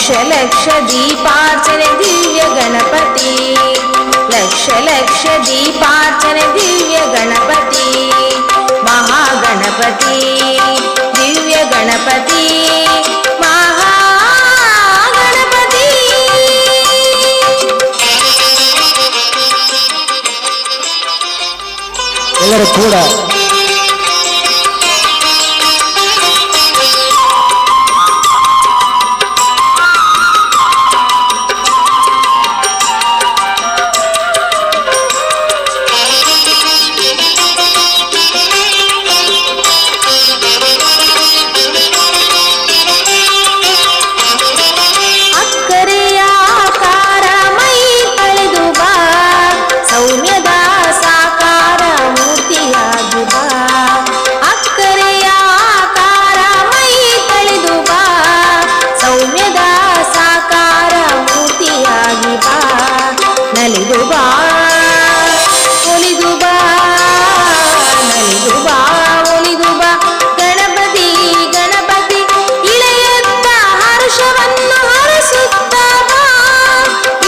ಲಕ್ಷ ಲಕ್ಷ ದೀಪಾರ್ಚನೆ ದಿವ್ಯ ಗಣಪತಿ, ಲಕ್ಷ ಲಕ್ಷ ದೀಪಾರ್ಚನೆ ದಿವ್ಯ ಗಣಪತಿ, ಮಹಾಗಣಪತಿ ದಿವ್ಯ ಗಣಪತಿ ಮಹಾಗಣಪತಿ. ಎಲ್ಲರೂ ಕೂಡ ನಲಿದು ಬಾ ಒಲಿದು ಬಾ, ನಲಿದು ಬಾ ಒಲಿದು ಬಾ ಗಣಪತಿ ಗಣಪತಿ, ಇಳೆಯತ್ತ ಹರ್ಷವನ್ನು ಹರಸುತ್ತ ಬಾ,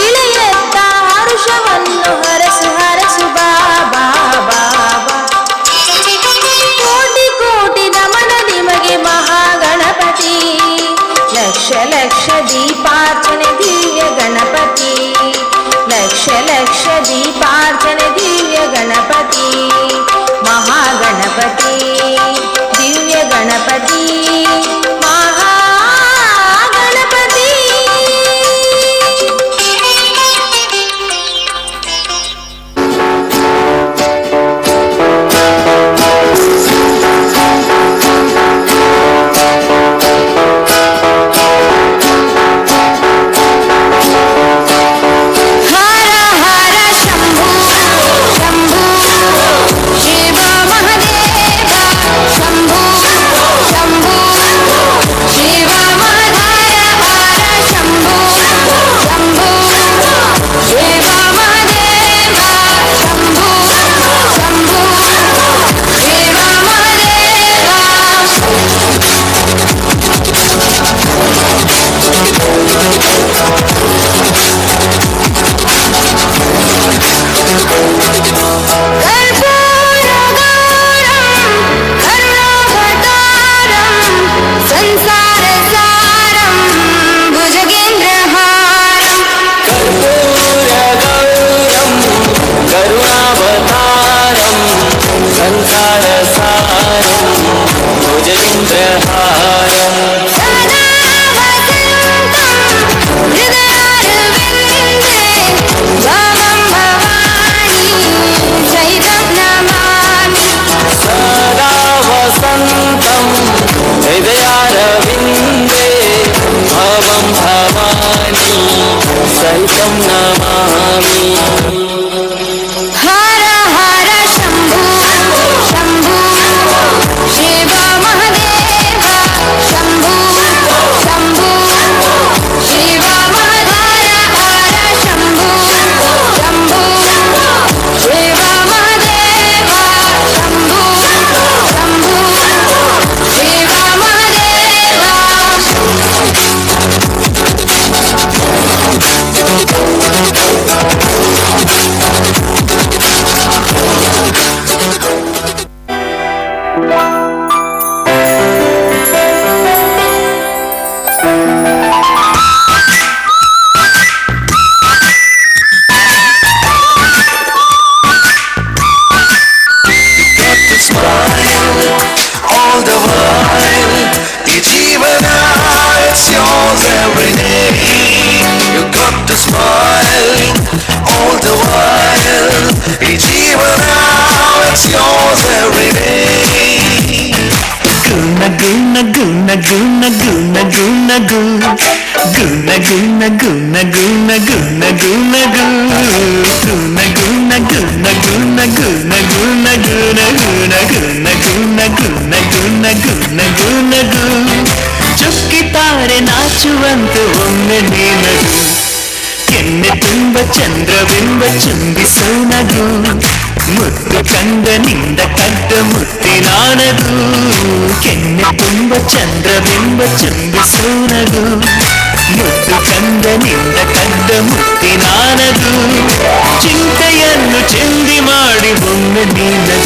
ಇಳೆಯತ್ತ ಹರ್ಷವನ್ನು ಹರಸು ಹರಸು ಬಾ ಬಾ ಬಾ ಬಾ. ಕೋಟಿ ಕೋಟಿ ನಮನ ನಿಮಗೆ ಮಹಾಗಣಪತಿ, ಲಕ್ಷ ಲಕ್ಷ ದೀಪಾರ್ಚನೆ ದಿವ್ಯ ಗಣಪತಿ, ಲಕ್ಷ ಲಕ್ಷ ದೀಪಾರ್ಚನೆ ದಿವ್ಯ ಗಣಪತಿ, ಮಹಾಗಣಪತಿ ದಿವ್ಯ ಗಣಪತಿ ಮಹಾಗಣಪತಿ. ಚುಕ್ಕಿತಾರೆ ನಾಚುವಂತೆ ಒಮ್ಮೆ ನೀನದು, ಕೆನ್ನೆ ತುಂಬ ಚಂದ್ರಬಿಂಬ ಚುಂಬಿಸೋ ನಗು, ಮುತ್ತು ಕಂದನಿಂದ ಕದ್ದ ಮುತ್ತಿನಾನದು, ಕೆನ್ನೆ ತುಂಬ ಚಂದ್ರಬಿಂಬ ಚುಂಬಿಸೋ ನಗು. ಮುದ್ದು ಕಂದನಿಂದ ಕದ್ದ ಮುತ್ತಿನಾನದು ಚಿಂತೆಯನ್ನು ಚೆಂದಿ ಮಾಡಿ ಒಮ್ಮೆ ನೀನದು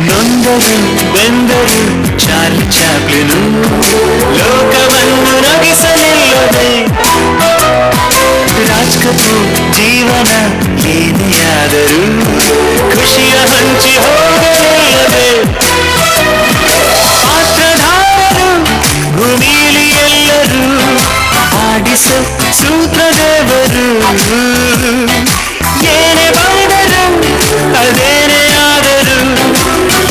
ನೊಂದರು ಬೆಂದರು ಚಾರ್ಲಿ ಚಾಪ್ಲಿನು ಲೋಕವನ್ನು ನಗಿಸಲಿಲ್ಲದೆ ರಾಜ್ಕಪೂರ್ ಜೀವನ ಏನೇ ಆದರೂ ಖುಷಿಯ ಹಂಚಿ ಹೋಗಲಿಲ್ಲದೆ ಪಾತ್ರಧಾರರು ಭೂಮಿಲಿ ಎಲ್ಲರೂ ಆಡಿಸ ಸೂತ್ರದೇವರು ಏನೇ ಬಂದರು ಅದೇನೇ ಆದರೂ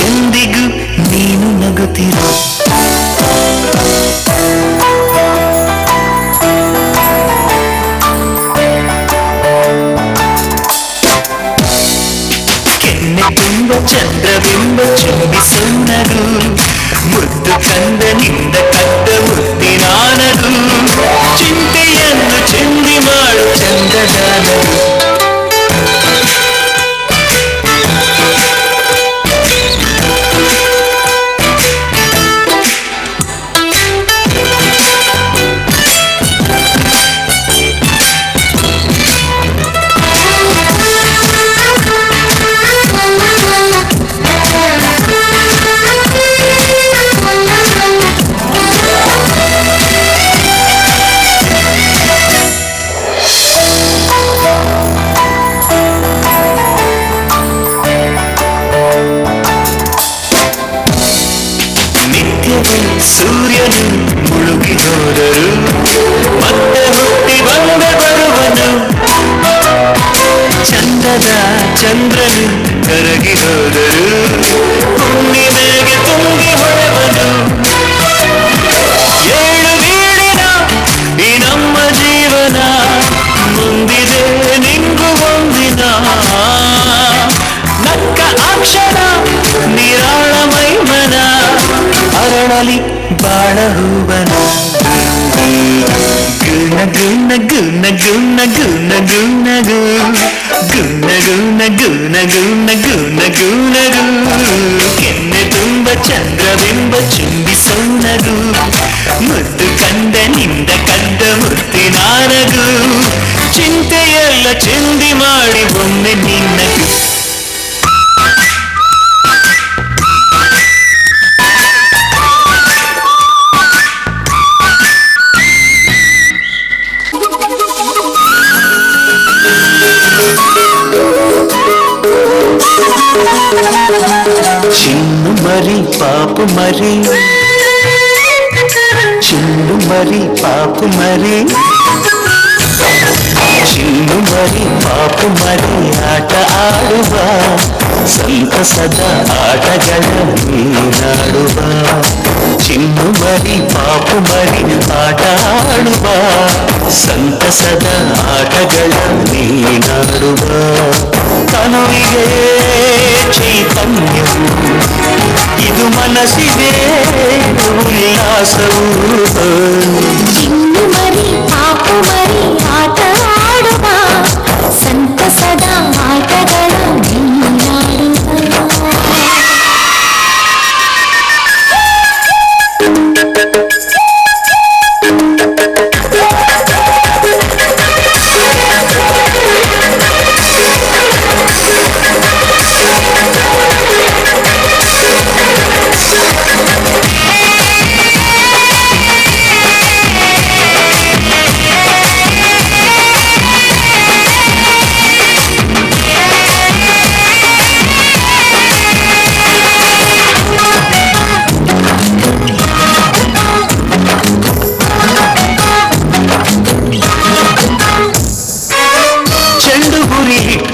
ಎಂದಿಗೂ ನೀನು ನಗುತ್ತಿರು ಕೆನ್ನೆ ತುಂಬ ಚಂದ್ರಬಿಂಬ ಚುಂಬಿಸು ನಗು ಮುದ್ದು ಕಂದನಿಂದ ಕದ್ದ ಮುತ್ತಿನಾನದು ಚಿಂತೆಯನ್ನು ಚೆಂದಿ ಮಾಡು ಚಂದದಾನದು ಸೂರ್ಯನು ಮುಳುಗಿ ಹೋದರು ಮತ್ತೆ ಹುಟ್ಟಿ ಬಂದ ಬರುವನು ಚಂದದ ಚಂದ್ರನು ಕರಗಿ ಹೋದರು ಹುಣ್ಣಿಮೆಗೆ ತುಂಬಿ ಹೊಳೆವನು ಏಳು ಬೀಳಿನ ಈ ನಮ್ಮ ಜೀವನ ಮುಂದಿದೆ ನಿಂಗು ಒಂದಿನ ನಕ್ಕ ಅಕ್ಷರ ನಿರಾಳ ಮೈಮನ ಅರಳಲಿ ಬಾಳ ಹೂವನ ಗುಣ ಗುಣ ಗುಣ ಗುಣ ಗುಣ ಗುಣ ಗುಣ ಗುಣ ಗುಣ ಗುಣ ಗುಣ ಗುಣ ಕೆನ್ನೆ ತುಂಬ ಚಂದ್ರಬಿಂಬ ಚುಂಬಿಸೋ ನಗು ಮುದ್ದು ಕಂದನಿಂದ ಕದ್ದ ಮುತ್ತಿನಾನಗು ಚಿಂತೆಯೆಲ್ಲ ಚೆಂದಿ ಮಾಡಿ ಒಮ್ಮೆ ನಿನ್ನಗು చిన్ను మరి పాపు మరి చిన్ను మరి పాపు మరి చిన్ను మరి పాపు మరి ಆಟ ಆಡುವ ಸಂತಸದ ಆಟಗಳ ನೀನಾಡುವ ಚಿನ್ನು ಮರಿ ಪಾಪು ಮರಿ ಆಟ ಆಡುವ ಸಂತಸದ ಆಟಗಳ ನೀನಾಡುವ ತನುವಿಗೆ ಚೈತನ್ಯವು ಇದು ಮನಸ್ಸಿಗೆ ಉಲ್ಲಾಸವು ಚಿನ್ನು ಮರಿ ಪಾಪು ಮರಿ ಆಟ ಆಡುವ ಸಂತಸದ ಆಟಗಳ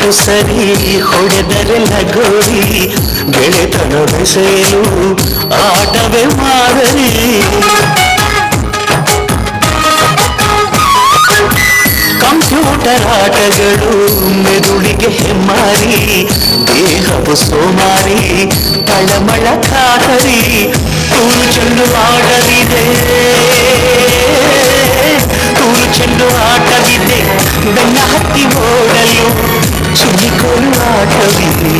ಮಾತು ಸರಿ ಹೊಡೆದರೆ ಲಗೋರಿ ಗೆಳೆತನ ಬೆಸೆಯಲು ಆಟವೇ ಮಾದರಿ ಕಂಪ್ಯೂಟರ್ ಆಟಗಳು ಮೆದುಳಿಗೆ ಹೆಮ್ಮಾರಿ ದೇಹವು ಸೋಮಾರಿ ತಳಮಳ ಖಾತರಿ ತೂರು ಚೆಂಡು ಆಟವಿದೆ ತೂರು ಚೆಂಡು ಆಟವಿದೆ ಬೆನ್ನ ಹತ್ತಿ ಓಡಲು ಚಿನ್ನಿಕೋಲು ಆಟವಿದೆ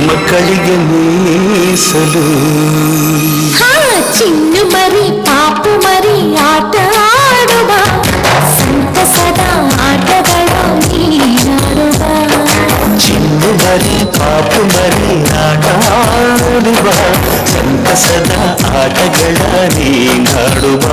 ಮಕ್ಕಳಿಗೆ ಮೀಸಲು ಚಿನ್ನು ಮರಿ ಪಾಪು ಮರಿ ಆಟ ಆಡುವ ಸಂತಸದ ಆಟಗಳ ನೀನಾಡುವ ಚಿನ್ನು ಮರಿ ಪಾಪು ಮರಿ ಆಟ ಆಡುವ ಸಂತಸದ ಆಟಗಳ ನೀನಾಡುವ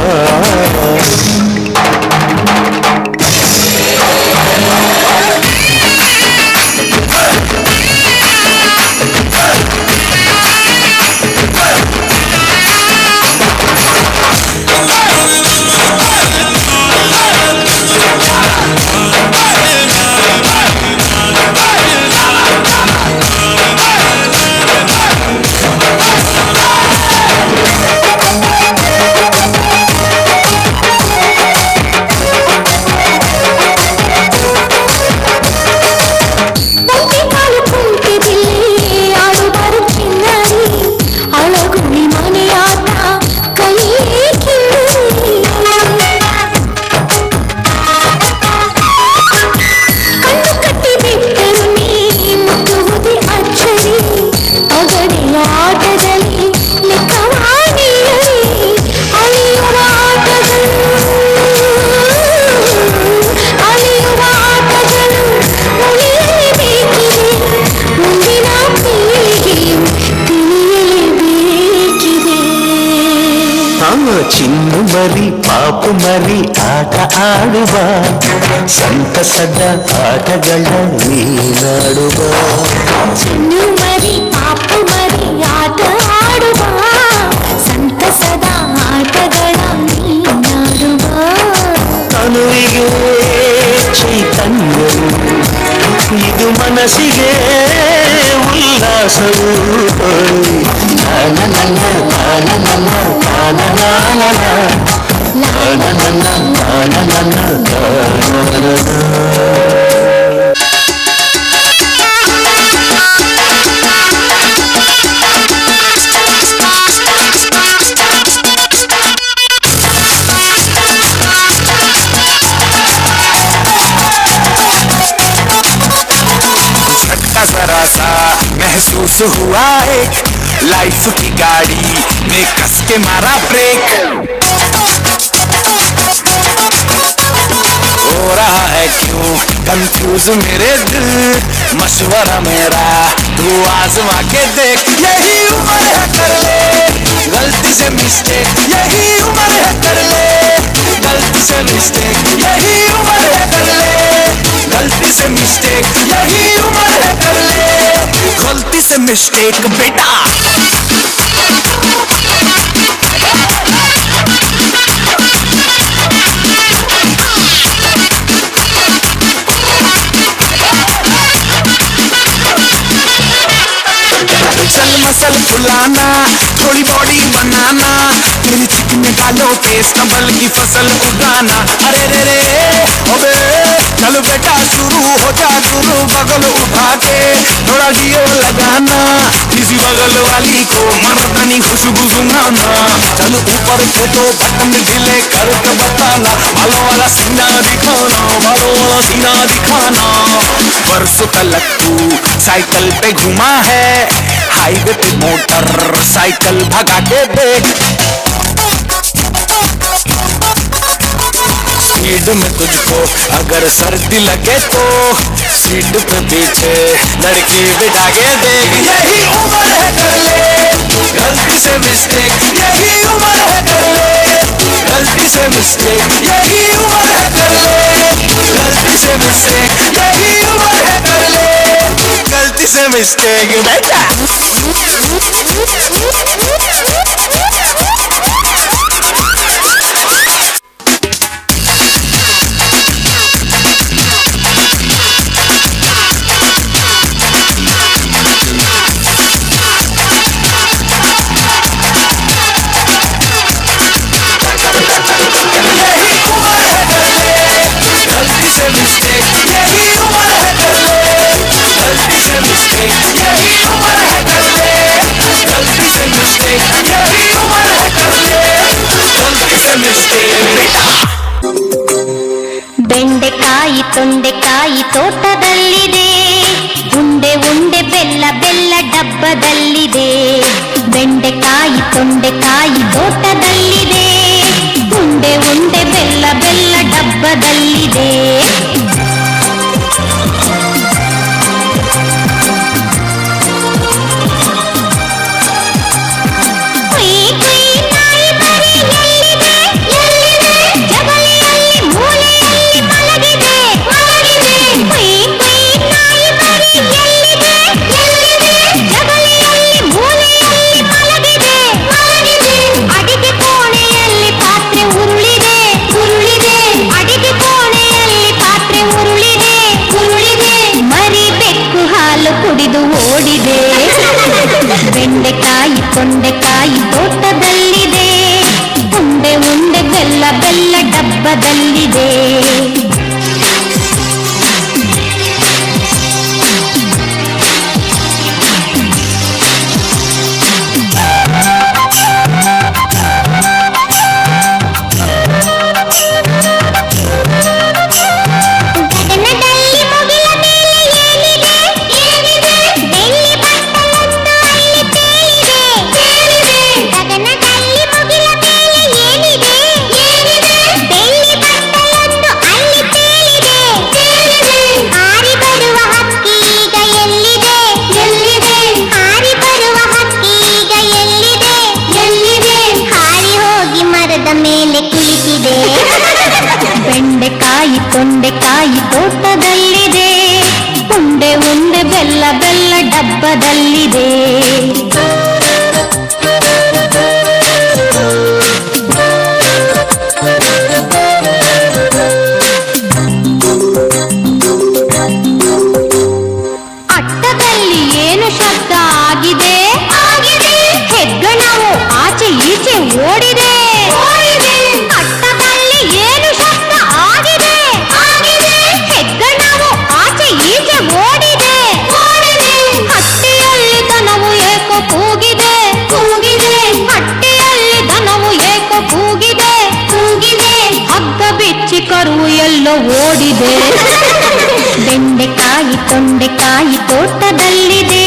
ಚಿನ್ನು ಮರಿ ಪಾಪು ಮರಿ ಆಟ ಆಡುವ ಸಂತಸದ ಆಟಗಳ ನೀನಾಡುವ ಚಿನ್ನು ಮರಿ ಪಾಪು ಮರಿ ಆಟ ಆಡುವ ಸಂತಸದ ಆಟಗಳ ನೀನಾಡುವ ತನುವಿಗೆ ಚೈತನ್ಯವು ಇದು ಮನಸ್ಸಿಗೆ ಉಲ್ಲಾಸವು जरा सा महसूस हुआ एक लाइफ की गाड़ी ने कस के मारा ब्रेक हो रहा है क्यों कंफ्यूज मेरे दिल मशवरा मेरा तू आजमा के देख यही उम्र है कर ले गलती से मिस्टेक यही उम्र है कर ले गलती से मिस्टेक यही उम्र है कर ले गलती से मिस्टेक यही उम्र है कर ले गलती से मिस्टेक बेटा चल मसल फुलाना थोड़ी बॉडी बनाना तेरी चिकन डालो केस कमल की फसल उगाना अरे रे रे अबे चल बेटा शुरू हो जा गुरु बगल उठा के थोड़ा घियो लगाना किसी बगल वाली को मर्दानी खुशबू सुनाना चल ऊपर के दो बटन ढीले करके बताना बालों वाला सीना दिखाना बालों वाला सीना दिखाना परसों तलक तू साइकिल पे घुमा है हाईवे पे मोटर साइकिल भगा के देख स्पीड में तुझको अगर सर्दी लगे तो सीट पे पीछे लड़की बिठा के देख यही उम्र है कर ले गलती से मिस्टेक यही उम्र है कर ले गलती से मिस्टेक यही उम्र है कर ले गलती से मिस्टेक यही उम्र है कर ले गलती से मिस्टेक बेटा ಬೆಂಡೆಕಾಯಿ ತೊಂಡೆಕಾಯಿ ತೋಟದಲ್ಲಿದೆ, ಉಂಡೆ ಉಂಡೆ ಬೆಲ್ಲ ಬೆಲ್ಲ ಡಬ್ಬದಲ್ಲಿದೆ. ಬೆಂಡೆಕಾಯಿ ತೊಂಡೆಕಾಯಿ ತೋಟದಲ್ಲಿದೆ, ಉಂಡೆ ಉಂಡೆ ಬೆಲ್ಲ ಬೆಲ್ಲ ಡಬ್ಬದಲ್ಲಿದೆ. ಬೆಂಡೆಕಾಯಿ ತೊಂಡೆಕಾಯಿ ತೋಟದಲ್ಲಿದೆ, ಉಂಡೆ ಉಂಡೆ ಬೆಲ್ಲ ಬೆಲ್ಲ ಡಬ್ಬದಲ್ಲಿದೆ. ಬೆಂಡೆಕಾಯಿ ತೊಂಡೆಕಾಯಿ ತೋಟದಲ್ಲಿದೆ, ಉಂಡೆ ಉಂಡೆ ಬೆಲ್ಲ ಬೆಲ್ಲ ಡಬ್ಬದಲ್ಲಿದೆ. ಅಟ್ಟದಲ್ಲಿ ಏನು ಶಬ್ದ ಆಗಿದೆ? ಹೆಗ್ಗಣವು ಆಚೆ ಈಚೆ ಓಡಿದೆ. ಕರು ಎಲ್ಲೋ ಓಡಿದೆ. ಬೆಂಡೆಕಾಯಿ ತೊಂಡೆಕಾಯಿ ತೋಟದಲ್ಲಿದೆ,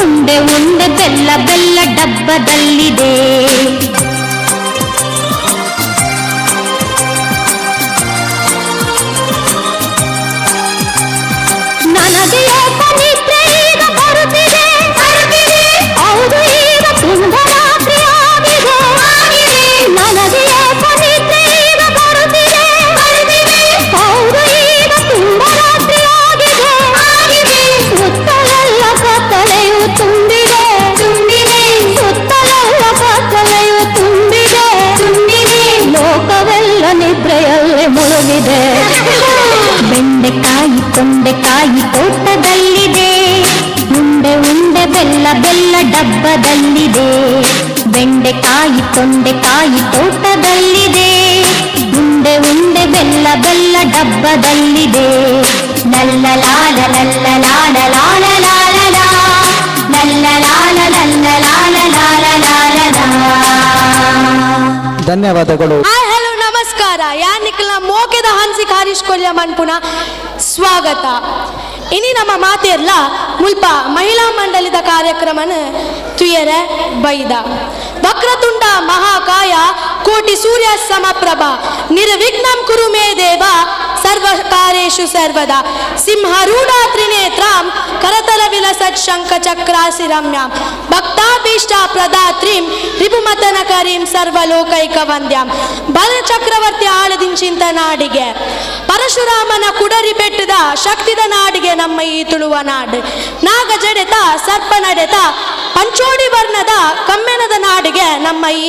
ಉಂಡೆ ಉಂಡೆ ಬೆಲ್ಲ ಬೆಲ್ಲ ಡಬ್ಬದಲ್ಲಿದೆ. ನನಗೆ ನಿದ್ರೆ ಈಗ ಬರುತ್ತಿದೆ, ಹೌದು ಈಗ ತುಂಬ ರಾತ್ರಿ ಆಗಿದೆ. ನನಗೆ ನಿದ್ರೆ ಈಗ ಬರುತ್ತಿದೆ, ಹೌದು ಈಗ ತುಂಬ ರಾತ್ರಿ ಆಗಿದೆ. ಸುತ್ತಲೆಲ್ಲ ಕತ್ತಲೆಯು ತುಂಬಿದೆ, ಸುತ್ತಲೆಲ್ಲ ಕತ್ತಲೆಯು ತುಂಬಿದೆ. ಲೋಕವೆಲ್ಲ ನಿದ್ರೆಯಲ್ಲೇ ಮುಳುಗಿದೆ. ಬೆಂಡೆಕಾಯಿ ತೊಂಡೆಕಾಯಿ ತೋಟದಲ್ಲಿದೆ, ಉಂಡೆ ಉಂಡೆ ಬೆಲ್ಲ ಬೆಲ್ಲ ಡಬ್ಬದಲ್ಲಿದೆ. ಬೆಂಡೆಕಾಯಿ ತೊಂಡೆಕಾಯಿ ತೋಟದಲ್ಲಿದೆ, ಉಂಡೆ ಉಂಡೆ ಬೆಲ್ಲ ಬೆಲ್ಲ ಡಬ್ಬದಲ್ಲಿದೆ. ಲಲ್ಲ ಲಾಲ ಲಲ್ಲ ಲಾಲ ಲಾಲ ಲಾಲ ಲಾ, ಲಲ್ಲ ಲಾಲ ಲಲ್ಲ ಲಾಲ ಲಾಲ ಲಾಲ ಲಾ. ಧನ್ಯವಾದಗಳು. ಹಾಯ್ ಹಲೋ ನಮಸ್ಕಾರ. ಯಾನಿಕ್ಲ ಮೋಕೆದ ಹನ್ಸಿಕ್ ಹಾರಿಸ್ಕೊಳ್ಯ ಮನ್ಪುನ ಸ್ವಾಗತ. ಇನಿ ನಮ್ಮ ಮಾತೆರ್ಲ ಮುಲ್ಪ ಮಹಿಳಾ ಮಂಡಳಿದ ಕಾರ್ಯಕ್ರಮನ ತುಯರೆ ಬೈದ. ವಕ್ರತುಂಡ ಮಹಾಕಾಯ ಕೋಟಿ ಸೂರ್ಯ ಸಮಪ್ರಭ ನಿರ್ವಿಘ್ನಂ ಕುರು ಮೇ ದೇವ ಸರ್ವಕಾರೇಷು ಸರ್ವದಾ. ಸಿಂಹರೂಢ ತ್ರಿನೇತ್ರಾಂ ಕರತಲ ವಿಲಸತ್ ಶಂಖ ಚಕ್ರಾಸಿ ರಮ್ಯಾಂ ಭಕ್ತಾಭೀಷ್ಟ ಪ್ರದಾತ್ರೀಂ ರಿಪುಮತನಕರೀಂ ಸರ್ವಲೋಕೈಕ ವಂದ್ಯಾಂ. ಬಲ ಚಕ್ರವರ್ತಿ ಆಳದಿಂಚಿಂತ ನಾಡಿಗೆ, ಪರಶುರಾಮನ ಕುಡರಿ ಬೆಟ್ಟದ ಶಕ್ತಿದ ನಾಡಿಗೆ ನಮ್ಮ ಈ ತುಳುವ ನಾಡು. ನಾಗ ಜಡೆತ ಸರ್ಪ ನಡೆತ ಪಂಚೋಡಿ ವರ್ಣದ ಕಮ್ಮೆನದ ನಾಡಿಗೆ ನಮ್ಮ ಈ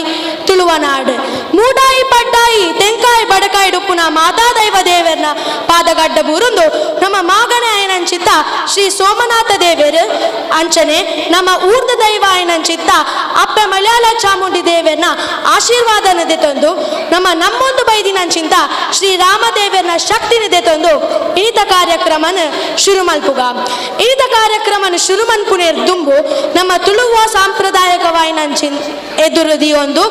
ತುಳುವ ನಾಡು. ಮೂಡಾಯಿ ಪಡ್ಡಾಯಿ ತೆಂಕಾಯಿ ಬಡಕಾಯಿ ಡುಪ್ಪುನ ಮಾತಾ ದೈವ ದೇವರನ ಪಾದಗಡ್ಡ ಬೂರುಂದು ನಮ್ಮ ಮಾಗಣ ಆಯನಂಚಿತ್ತ ಶ್ರೀ ಸೋಮನಾಥ ದೇವರು ಅಂಚನೆ ನಮ್ಮ ಊರ್ದ ದೈವ ಆಯನಂಚಿತ್ತ ಅಪ್ಪೆ ಮಲಯಾಳ ಚಾಮುಂಡಿ ದೇವರನ ಆಶೀರ್ವಾದನದೆ ತಂದು ನಮ್ಮ ನಮ್ಮೊಂದು ಬೈದಿನಂಚಿಂತ ಶ್ರೀ ರಾಮದೇವರನ ಶಕ್ತಿನಿದೆ ತಂದು ಇನಿತ ಕಾರ್ಯಕ್ರಮನ ಶುರು ಮಲ್ಪುಗ. ಇನಿತ ಕಾರ್ಯಕ್ರಮನ ಶುರು ಮನ್ಪುನೇರ್ ದುಂಬು ನಮ್ಮ ತುಳುವ ಸಾಂಪ್ರದಾಯಿಕವಾಯಿನಂಚಿನ ಎದುರುದಿ ಒಂದು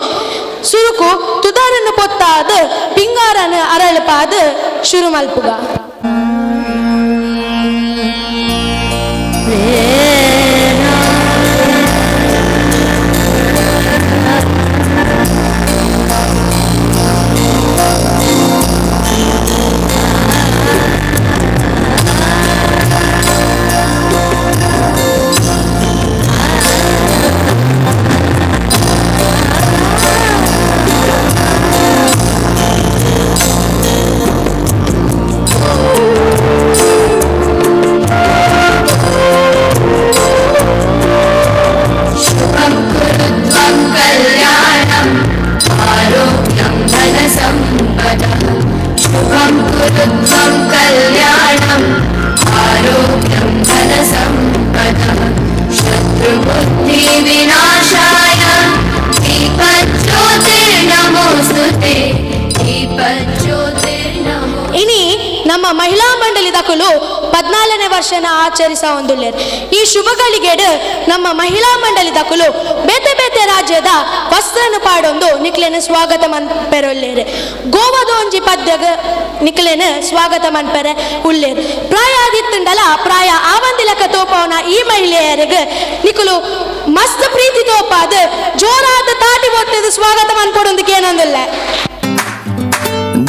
ಸುರುಕು ತುದಾರನ್ನು ಪೊತ್ತಾದ ಪಿಂಗಾರನ ಅರಳಪಾದ ಶುರು ಮಲ್ಪುಗ. ಆಚರಿಸ ಹೊಂದುಲ್ಲೇರು. ಈ ಶುಭಗಳಿಗೆಡು ನಮ್ಮ ಮಹಿಳಾ ಮಂಡಳಿ ತಕುಲು ಬೇತೆ ಬೇತೆ ರಾಜ್ಯದ ವಸ್ತ್ರನು ಪಾಡೊಂದು ನಿಕ್ಲೆನ ಸ್ವಾಗತ ಮನ್ಪೆರೊಲ್ಲೇರು. ಗೋವಾದ ಒಂಜಿ ಪದ್ಯಗ ನಿಕ್ಲೆನ ಸ್ವಾಗತ ಮನ್ಪೆರೆ ಉಳ್ಳೇರು. ಪ್ರಾಯ ಆದಿತ್ತುಂಡಲ ಪ್ರಾಯ ಆವಂದಿಲಕ ತೋಪವನ ಈ ಮಹಿಳೆಯರಿಗೆ ನಿಕುಲು ಮಸ್ತ್ ಪ್ರೀತಿ ತೋಪಾದ ಜೋರಾದ ತಾಟಿ ಒಟ್ಟದ ಸ್ವಾಗತ ಮನ್ಪಡೊಂದಕ್ಕೆ ಏನಂದಿಲ್ಲ.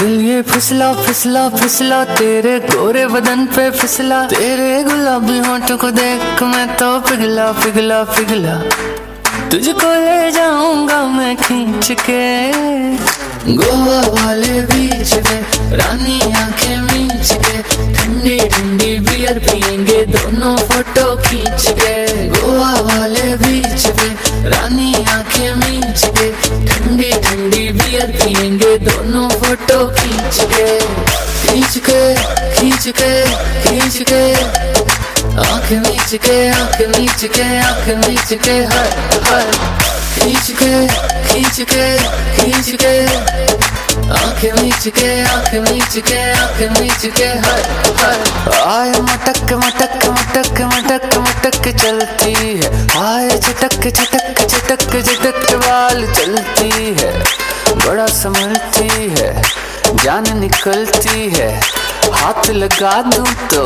दिल ये फिसला फिसला फिसला तेरे गोरे बदन पे फिसला, तेरे गुलाबी होंठों को देख मैं तो पिघला पिघला पिघला, तुझको ले जाऊंगा मैं खींच के गोवा वाले बीच पे, रानी आंखें मींच के, ठंडी ठंडी बियर पियेंगे दोनों फोटो खींच के गोवा वाले बीच पे, रानी आंखें मींच के, ठंडी ठंडी बियर पियेंगे दोनों फोटो खींच के खींच के खींच के खींच के आंख मीच के आंख मीच के आंख मीच के हर हर खींच के खींच के खींच के आंख मीच के आंख मीच के आंख मीच के हर हर आए मटक मटक मटक मटक मटक चलती है, आए चटक चटक चटक चटक बाल चलती है, बड़ा संभलती है जान निकलती है, हाथ लगा दूं तो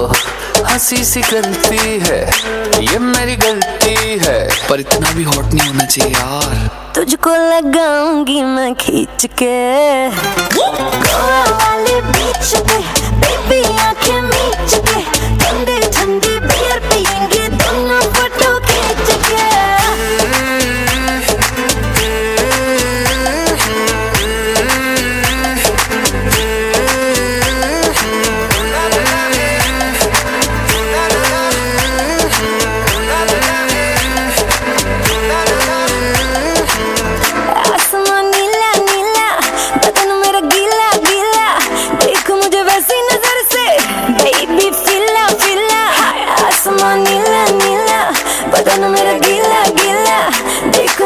हंसी सी गलती है, ये मेरी गलती है पर इतना भी हॉट नहीं होना चाहिए यार, तुझको लगाऊंगी मैं खींच के गोवा वाले बीच पे, बेबी आंखें मीच के, ठंडी ठंडी बियर पियेंगे दोनों फोटो खींच के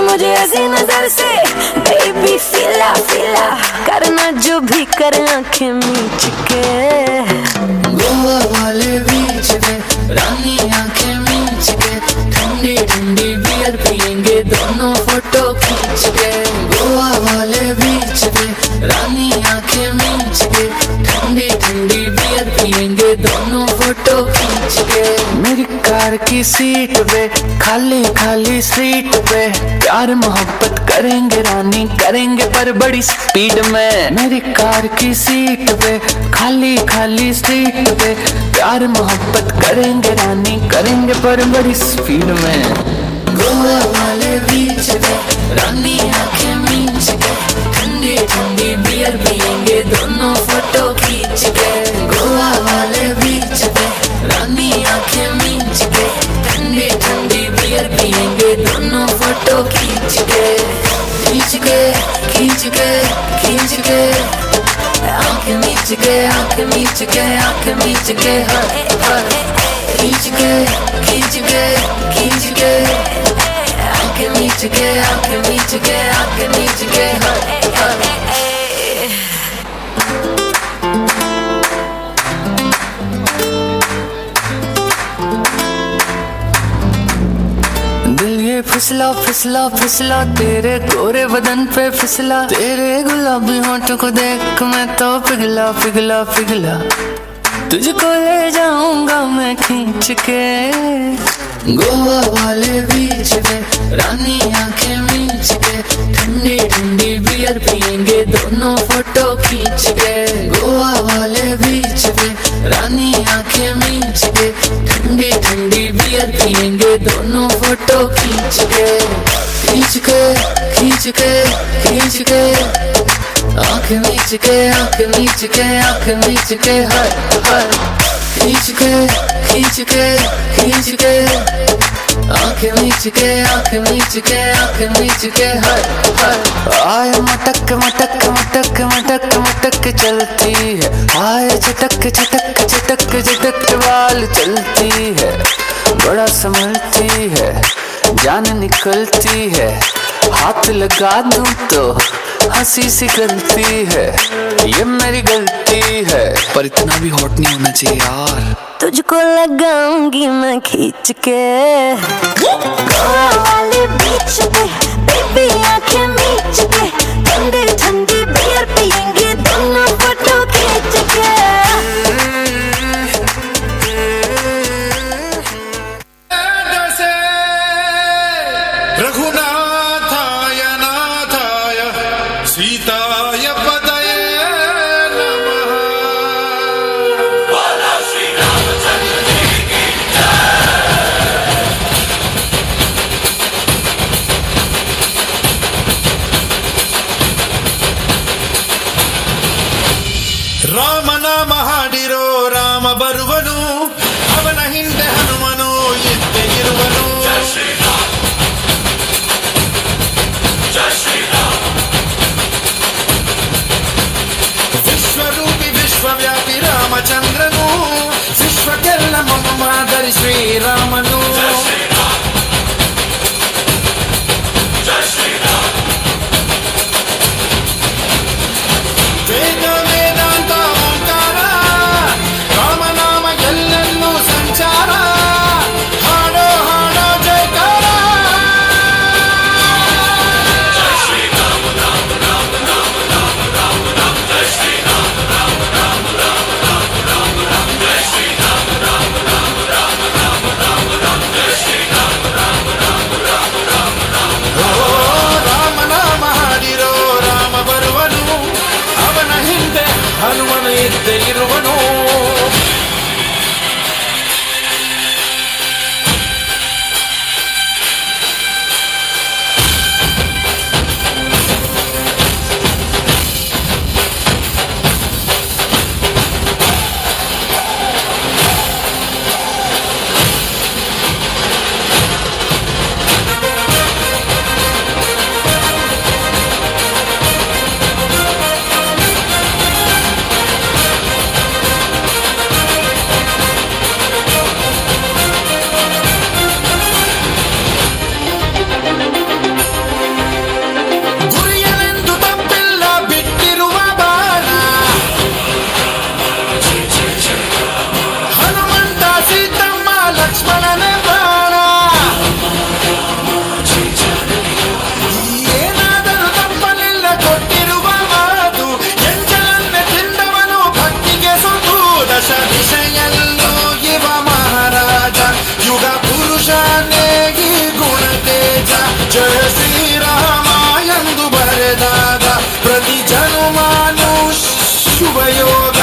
मुझे ऐसी नजर से बेबी फिला फिला करना जो भी कर आंखें मीच के गोवा वाले बीच पे, रानी आंखें मीच के, ठंडी ठंडी बियर पियेंगे दोनों फोटो खींच के गोवा वाले बीच पे, रानी आंखें मीच के, ठंडी ठंडी बियर पियेंगे दोनों फोटो खींच के मेरी कार की सीट पे, खाली खाली सीट पे, प्यार मोहब्बत करेंगे रानी करेंगे पर बड़ी स्पीड में, मेरी कार की सीट पे, खाली खाली सीट पे, प्यार मोहब्बत करेंगे रानी करेंगे पर बड़ी स्पीड में गोवा वाले बीच पे, रानी आंखें मींच के, ठंडी ठंडी बियर पियेंगे दोनों फोटो खींच के गोवा वाले बीच पे, रानी आंखें मींच के, ठंडी ठंडी बियर पियेंगे दोनों फोटो खींच के खींच के खींच के खींच के आंख मीच के आंख मीच के आंख मीच के हर हर खींच के खींच के खींच के आंख मीच के आंख मीच के आंख मीच के हर हर फिसला फिसला फिसला तेरे गोरे बदन पे फिसला, तेरे गुलाबी होंठों को देख मैं तो पिघला पिघला पिघला, तुझको ले जाऊंगा मैं खींच के गोवा वाले बीच पे, रानी आंखें मींच के, ठंडी ठंडी बियर पियेंगे दोनों फोटो खींच के गोवा वाले बीच पे, रानी आंखें मींच के, ठंडी ठंडी बियर पियेंगे दोनों फोटो खींच के खींच के खींच के खींच के आंख मीच के आंख मीच के आंख मीच के हर हर खींच के खींच के खींच के आंख मीच के आंख मीच के आंख मीच के हर हर आए मटक मटक मटक मटक मटक चलती है, आए चटक चटक चटक चटक बाल चलती है, बड़ा संभलती है जान निकलती है, हाथ लगा दूं तो हंसी सी गलती है, ये मेरी गलती है पर इतना भी हॉट नहीं होना चाहिए यार तुझको लगाऊंगी मैं खींच के गोवा वाले बीच पे बेबी आंखें मीच के ठंडी ठंडी बियर पियेंगे दोनों फोटो खींच के रघुनाथाय नाथाय सीताय पदये नमः। ರಾಮ ನಾಮ ಹಾಡಿರೋ ರಾಮ ಬರುವನು ಅವನ ಹಿಂದೆ ಹನುಮನು ಇದ್ದೇ ಇರುವನು ವಿಶ್ವರೂಪಿ ವಿಶ್ವವ್ಯಾಪಿ ರಾಮಚಂದ್ರನು ವಿಶ್ವಕ್ಕೆಲ್ಲ ಮಾದರಿ ಶ್ರೀರಾಮನು ವೇದ ವೇದಾಂತ ಓಂಕಾರ ರಾಮನಾಮ ಎಲ್ಲೆಲ್ಲೂ ಸಂಚಾರ ಹಾಡೋ ಹಾಡೋ ಜಯಕಾರ ರಾಮನಾಮ ಹಾಡಿರೋ ರಾಮ ಬರುವನು ಅವನ ಹಿಂದೆ ಹನುಮನು ಇದ್ದೇ ಇರುವನು ಗುರಿಯನೆಂದು ತಪ್ಪಿಲ್ಲ ಬಿಟ್ಟಿರುವ ಬಾಣ ಹನುಮಂತ ಸೀತಮ್ಮ ಲಕ್ಷ್ಮಣನೇ ಪ್ರಾಣ ಏನಾದರೂ ತಪ್ಪಲಿಲ್ಲ ಕೊಟ್ಟಿರುವ ಮಾತು ಎಂಜಲನ್ನೇ ತಿಂದವನು ಭಕ್ತಿಗೆ ಸುತ್ತು ದಶ ದಿಶೆಯಲ್ಲೂ ಇವ ಮಹಾರಾಜ ಯುಗ ಪುರುಷನೇ ಈ ಗುಣ ತೇಜ ಜಯ ಶ್ರೀರಾಮ ಎಂದು ಬರೆದಾಗ ಪ್ರತಿ ಜನುಮಾನು ಶುಭಯೋಗ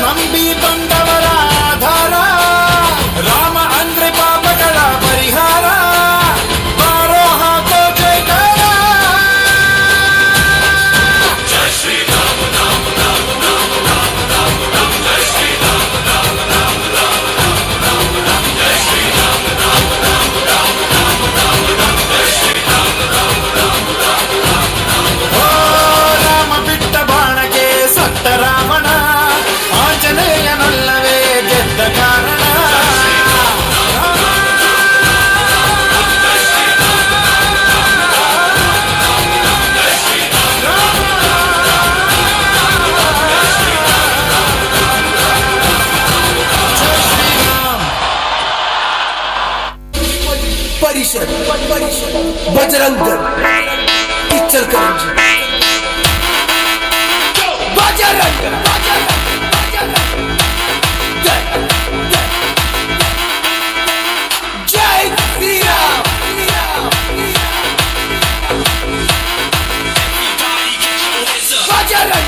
ನಂಬಿ ಬಂದವರ ಆಧಾರ ರಾಮ ಅಂದ್ರೆ ಪಾಪಗಳ ಪರಿಹಾರ ಬಾರೋ ಹಾಕೋ ಜಯಕಾರ ಓ ರಾಮ ಬಿಟ್ಟ ಬಾಣಕ್ಕೆ ಸತ್ತ ರಾವಣ ಆಂಜನೇಯನಲ್ಲವೇ ಗೆದ್ದ ಕಾರಣ परिषद बजरंग दल पिक्चर करेंगे बजरंग जय श्री राम बजरंग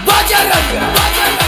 बजरंग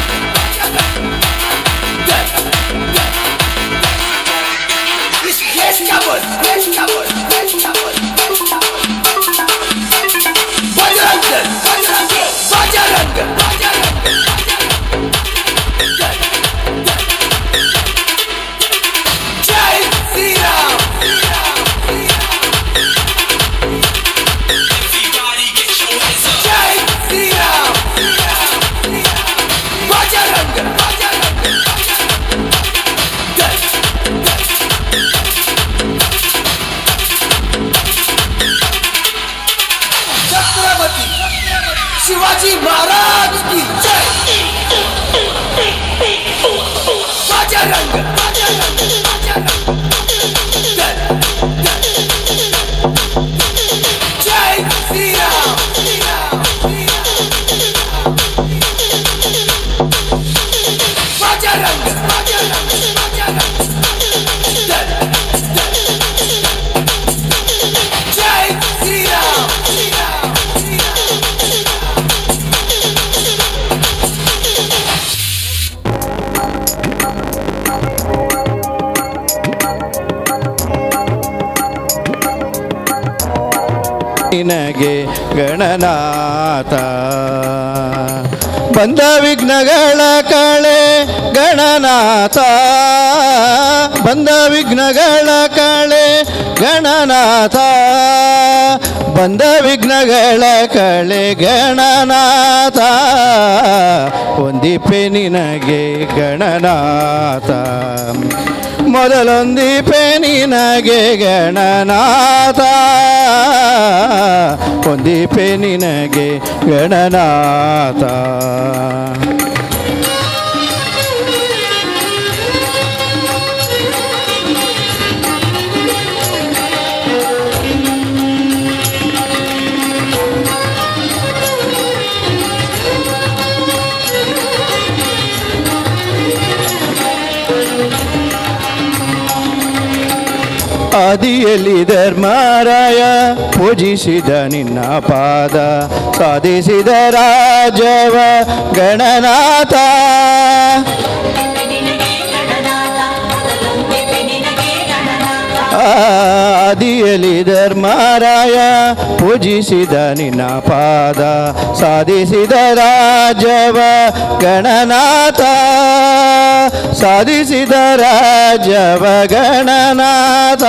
ನಿನಗೆ ಗಣನಾಥ. ಬಂದ ವಿಘ್ನಗಳ ಕಳೆ ಗಣನಾಥ, ಬಂದ ವಿಘ್ನಗಳ ಕಳೆ ಗಣನಾಥ, ಬಂದ ವಿಘ್ನಗಳ ಕಳೆ ಗಣನಾಥ, ಒಂದಿಪೆ ನಿನಗೆ ಗಣನಾಥ, ಮೊದಲೊಂದಿಪೆ ನಿನಗೆ ಗಣನಾಥ, ಒಂದಿಪೆ ನಿನಗೆ ಗಣನಾಥ. ಆದಿಯಲ್ಲಿ ಧರ್ಮರಾಯ ಪೂಜಿಸಿದ ನಿನ್ನ ಪಾದ, ಸಾಧಿಸಿದ ರಾಜವ ಗಣನಾಥ. ಆದಿಯಲ್ಲಿ ಧರ್ಮರಾಯ ಪೂಜಿಸಿದ ನಿನ್ನ ಪಾದ, ಸಾಧಿಸಿದ ರಾಜವ ಗಣನಾಥ, ಸಾಧಿಸಿದ ರಾಜವ ಗಣನಾಥ,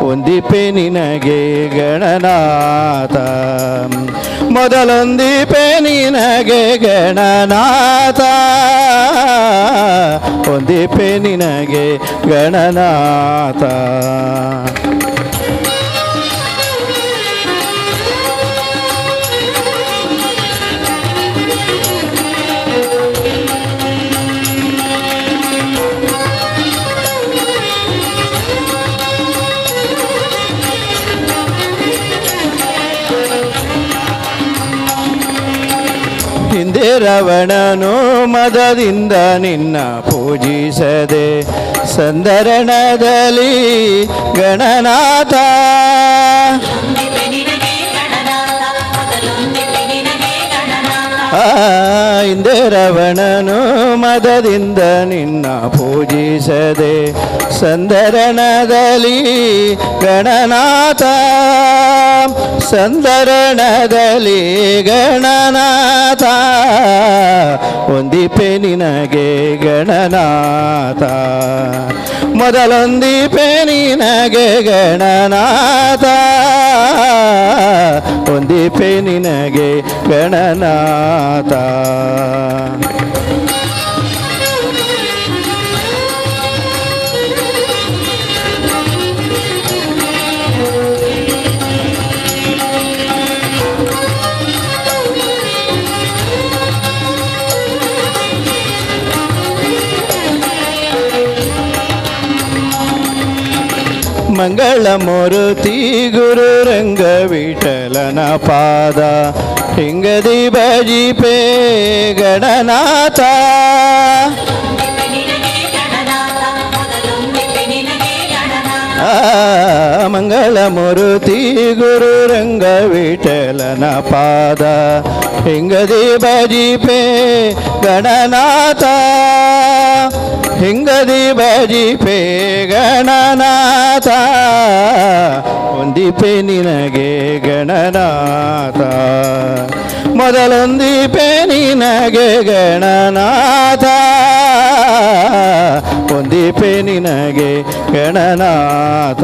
ಒಂದಿಪೆ ನಿನಗೆ ಗಣನಾಥ, ಮೊದಲೊಂದಿಪೆ ನಿನಗೆ ಗಣನಾಥ, ಒಂದಿಪೆ ನಿನಗೆ ಗಣನಾಥ. ಹಿಂದೆ ರವಣನು ಮದದಿಂದ ನಿನ್ನ ಪೂಜಿಸದೆ ಸಂದರಣದಲ್ಲಿ ಗಣನಾಥ, ಹಿಂದೆ ರವಣನು ಮದದಿಂದ ನಿನ್ನ ಪೂಜಿಸದೆ ಸಂದರಣದಲ್ಲಿ ಗಣನಾಥ, ಸಂದರಣದಲ್ಲಿ ಗಣನಾಥ, ಒಂದಿಪೆ ನಿನಗೆ ಗಣನಾಥ, ಮೊದಲೊಂದಿಪೆ ನಿನಗೆ ಗಣನಾಥ, ಒಂದಿಪೆ ನಿನಗೆ ಗಣನಾಥ. ಮಂಗಳ ಮೂರುತಿ ಗುರು ರಂಗ ವಿಠಲನ ಪಾದ, ಹಿಂಗದಿ ಬಜಿಪೆ ಗಣನಾಥ, ಮಂಗಳ ಮೂರುತಿ ಗುರು ರಂಗ ವಿಠಲನ ಪಾದ, ಹಿಂಗದಿ ಬಜಿಪೆ ಗಣನಾಥ, ಹಿಂಗದಿ ಬಜಿಪೆ ಗಣನಾಥ, ಒಂದಿಪೆ ನಿನಗೆ ಗಣನಾಥ, ಮೊದಲೊಂದಿಪೆ ನಿನಗೆ ಗಣನಾಥ, ಒಂದಿಪೆ ನಿನಗೆ ಗಣನಾಥ,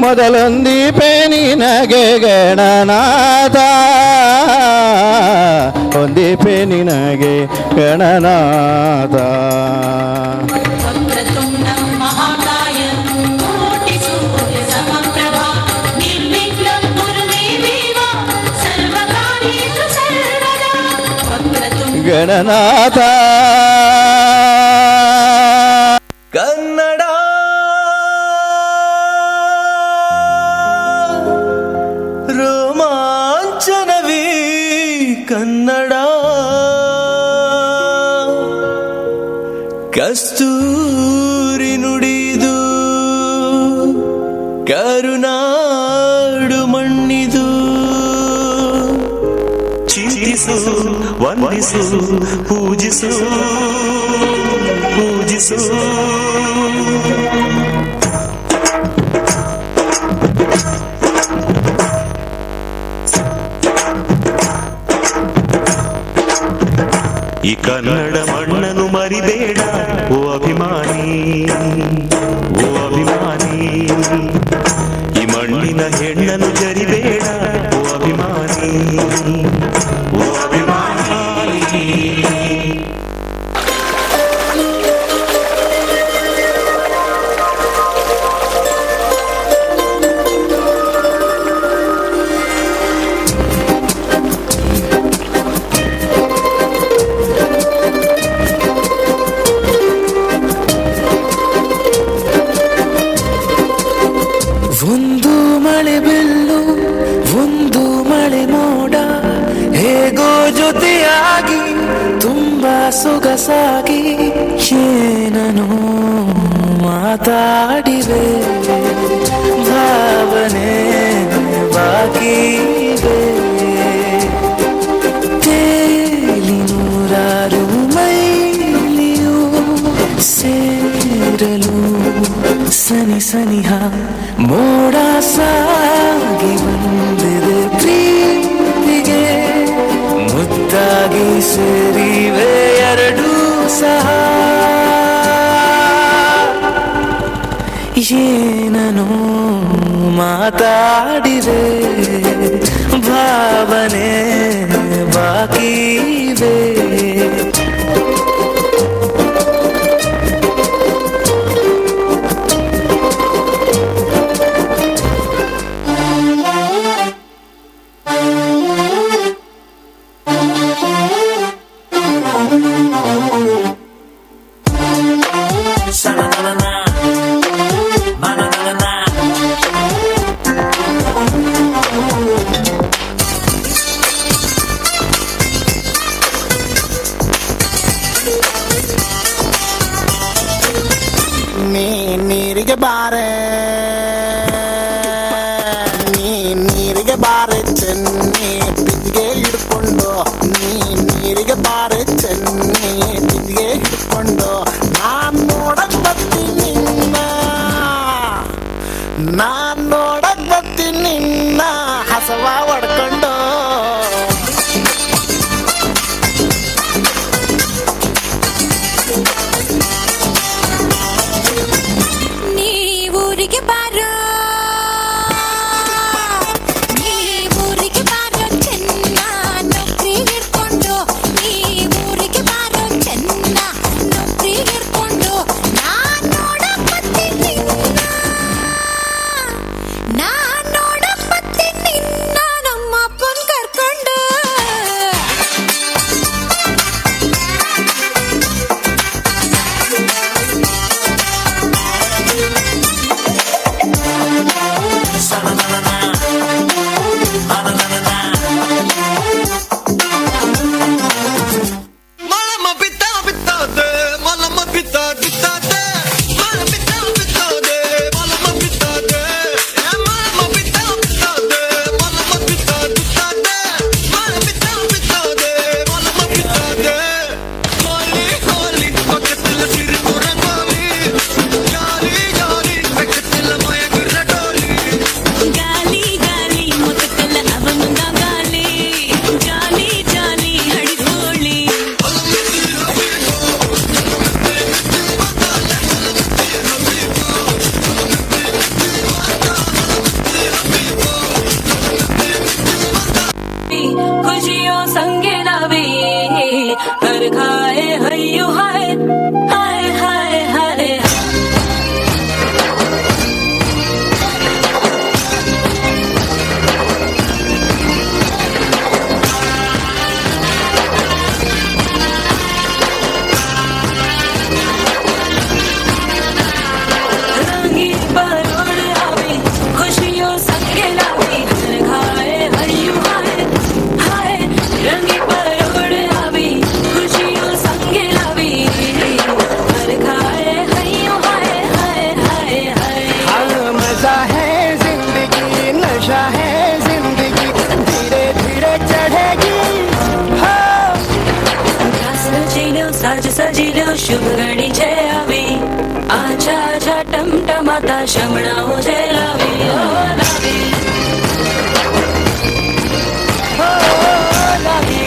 ಮೊದಲೊಂದಿಪೆ ನಿನಗೆ ಗಣನಾಥ, ಒಂದಿಪೆ ನಿನಗೆ ಗಣನಾಥ. ಗಣನಾಥ ಕನ್ನಡ ರೋಮಾಂಚನವೀ ಕನ್ನಡ ಕಸ್ತೂರಿ ನುಡಿದು ಕರುನಾಡು ಮಣ್ಣಿದು ಚಿಂತಿಸು ವಂದಿಸು ಪೂಜಿಸು ಪೂಜಿಸು ಈ ಕನ್ನಡ ಮಣ್ಣನ್ನು ಮರಿಬೇಡ ಓ ಅಭಿಮಾನಿ, ಓ ಅಭಿಮಾನಿ. ಈ ಮಣ್ಣಿನ ಹೆಣ್ಣನ್ನು ಜರಿಬೇಡ ಓ ಅಭಿಮಾನಿ, ಓ ಅಭಿಮಾನಿ. ಒಂದು ಮಳೆ ಬೆಲ್ಲು ಒಂದು ಮಳೆ ಮೋಡ ಹೇಗೋ ಜೊತೆಯಾಗಿ ತುಂಬಾ ಸೊಗಸಾಗಿ ಏನನು ಮಾತಾಡಿವೆ, ಭಾವನೆ ಬಾಕಿ ಇವೆ. ತೇಲಿ ನೂರಾರು ಮೈಲಿಯು ಸೇರಲು ಸನಿ ಸನಿಹ ಮೋಡ ಸಾಗಿ ಬಂದಿದೆ ಪ್ರೀತಿಗೆ, ಮುದ್ದಾಗಿ ಸೇರಿವೆ ಎರಡೂ ಸಹ. ಏನನು ಮಾತಾಡಿದೆ, ಭಾವನೆ ಬಾಕಿ ಇವೆ. ನೀರಿಗೆ ಬಾರೆ, ನೀರಿಗೆ ಬಾರೆ ಚೆನ್ನಿ ಬಿದ್ದಿಗೆ ಹಿಡ್ಕೊಂಡು, ನೀರಿಗೆ ಬಾರೆ ಚೆನ್ನಿ ಬಿದ್ದಿಗೆ ಹಿಡ್ಕೊಂಡು. ನಾನ್ ನೋಡಕ್ ಬರ್ತೀನಿ ನಿನ್ನ, ನಾನ್ ನೋಡಕ್ ಬರ್ತೀನಿ ನಿನ್ನ ಹಸವ ಹೊಡ್ಕೊಂಡು. ಊರಿಗೆ ಬಾರೋ, ನೀ ಊರಿಗೆ ಬಾರೋ ಚೆನ್ನ ನೌಕರಿ ಹಿಡ್ಕೊಂಡು, ನೀ ಊರಿಗೆ ಬಾರೋ ಚೆನ್ನ ನೌಕರಿ ಹಿಡ್ಕೊಂಡು. ನಾನ್ ನೋಡಕ್ ಬರ್ತೀನಿ ನಿನ್ನ, ನಾನ್ ನೋಡಕ್ ಬರ್ತೀನಿ ನಿನ್ನ ನಮ್ಮ ಅಪ್ಪನ್ ಕರ್ಕೊಂಡು. खुशियों संगे लावे हर खाए हय्यू हाय हाय हाय हाय. रंगी परोड़ आवे खुशियों संगे लावे हर खाए हय्यू हाय हाय. रंगी परोड़ आवे खुशियों संगे लावे हर खाए हय्यू हाय हाय हाय हाय. मजा है जिंदगी, नशा है जिंदगी, धीरे धीरे चढ़ेगी. साज सजिलो शुभ घड़ी जय आवे, आजा आजा टमटमाता शमणा हो जय लावे ओ लावे ओ लावे.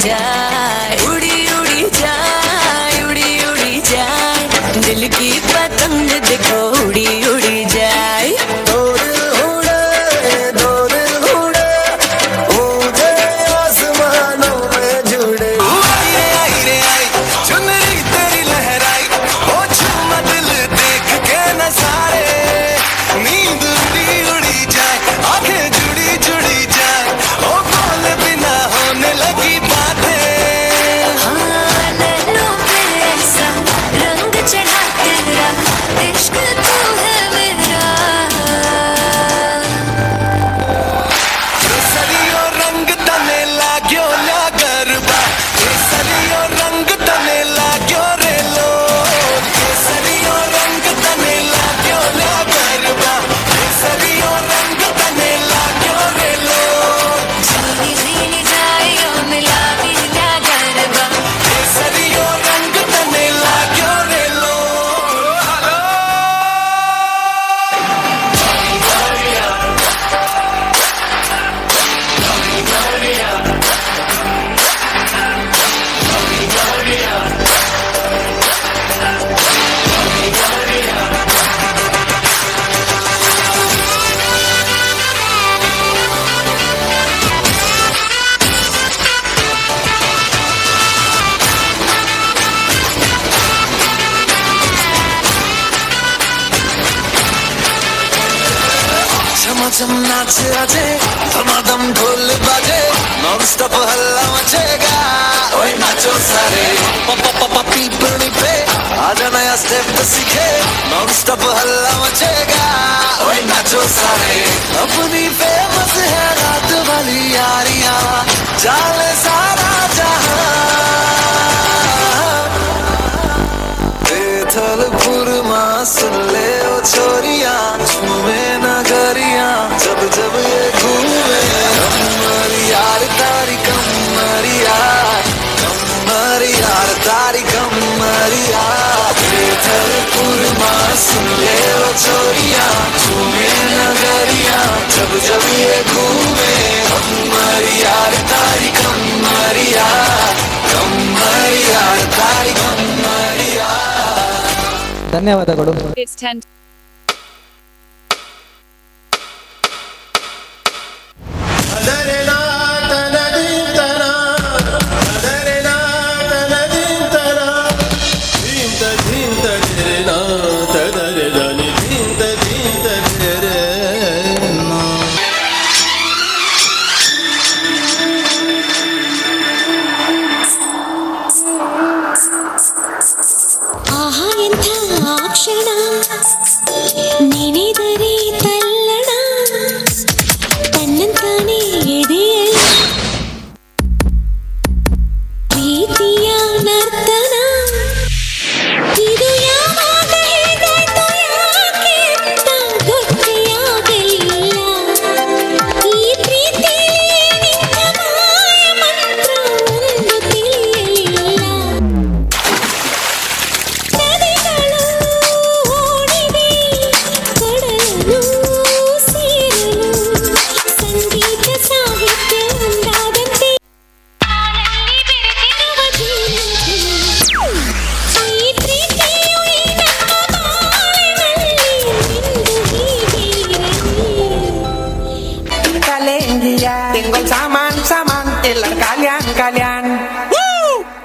जाए, उड़ी उड़ी जाए, उड़ी उड़ी जाए, दिल की पतंग देखो उड़ी उड़ी जाए। दो दिल उड़े, ऊंचे आसमानों में जुड़े। आई रे आई रे आई, चुनरी तेरी लहराई, ओ झूमा दिल देख के नजारे। नींद उड़ी उड़ी जाए, आंखें जुड़ी जुड़ी जाए, ओ बोले बिना होने लगी बातें। हाँ नैनों पे ऐसा रंग चढ़ा तेरा, इश्क तू है मेरा। केसरियो रंग तने लाग्यो ल्या गरबा, केसरियो रंग तने लाग्यो रे लोल। केसरियो रंग तने लाग्यो ल्या गरबा, केसरियो रंग तने लाग्यो रे लोल। झीनी झीनी जाइयो मिला दिया गरबा, केसरियो रंग तने लाग्यो रे लोल। हेलो झमाझम नाच आजे, धमाधम ढोल बाजे, नॉन स्टॉप हल्ला मचेगा। ओए नाचो सारे, पापा पीपनी पे आजा नया स्टेप सीखे, नॉन स्टॉप हल्ला मचेगा। ओए नाचो सारे, अपनी फेमस है रात वाली यारियां, जाले सारा जहां। बेथलपुर मां सुन ले ओ छोरियां, झूमे नगरियां जब जब ये घूमे। कमरी यार तारी कमरी यार, कमरी यार तारी कमरी यार। बेथलपुर मां सुन ले ओ छोरियां, झूमे नगरियां जब जब ये घूमे। कमरी यार तारी कमरी यार, कमरी यार तारी कमरी यार। ಧನ್ಯವಾದಗಳು. It's 10. ಆಹಾ ಎಂಥ ಆ ಕ್ಷಣ, ನೆನೆದರೆ ತಲ್ಲಣ, ತನ್ನಂತಾನೆ ಎದೆಯಲ್ಲಿ ಪ್ರೀತಿಯ ನರ್ತನ. ಇದು ಯಾವಾಗ ಹೇಗಾಯ್ತು ಯಾಕೆ ಅಂತ ಗೊತ್ತೇ ಆಗಲಿಲ್ಲ. ಈ ಪ್ರೀತಿಯಲ್ಲಿ ನಿಂತ ಮಾಯ ಮಂತ್ರ ಒಂದು ತಿಳಿಯಲಿಲ್ಲ. ನದಿಗಳು ಓಡಿವೆ ಕಡಲನ್ನು ಸೇರಲು, ಸಂಗೀತ ಸಾಹಿತ್ಯ ಒಂದಾದಂತೆ ನಾನಲ್ಲಿ ಬೆರೆತಿರುವ ಜೀವನ. ಈ ಪ್ರೀತಿಯು ಈ ನಮ್ಮ ಬಾಳಿನಲ್ಲಿ ಎಂದು ಹೀಗೆ ಇರಲಿ. Kalengia, tengo el saman, el kalian.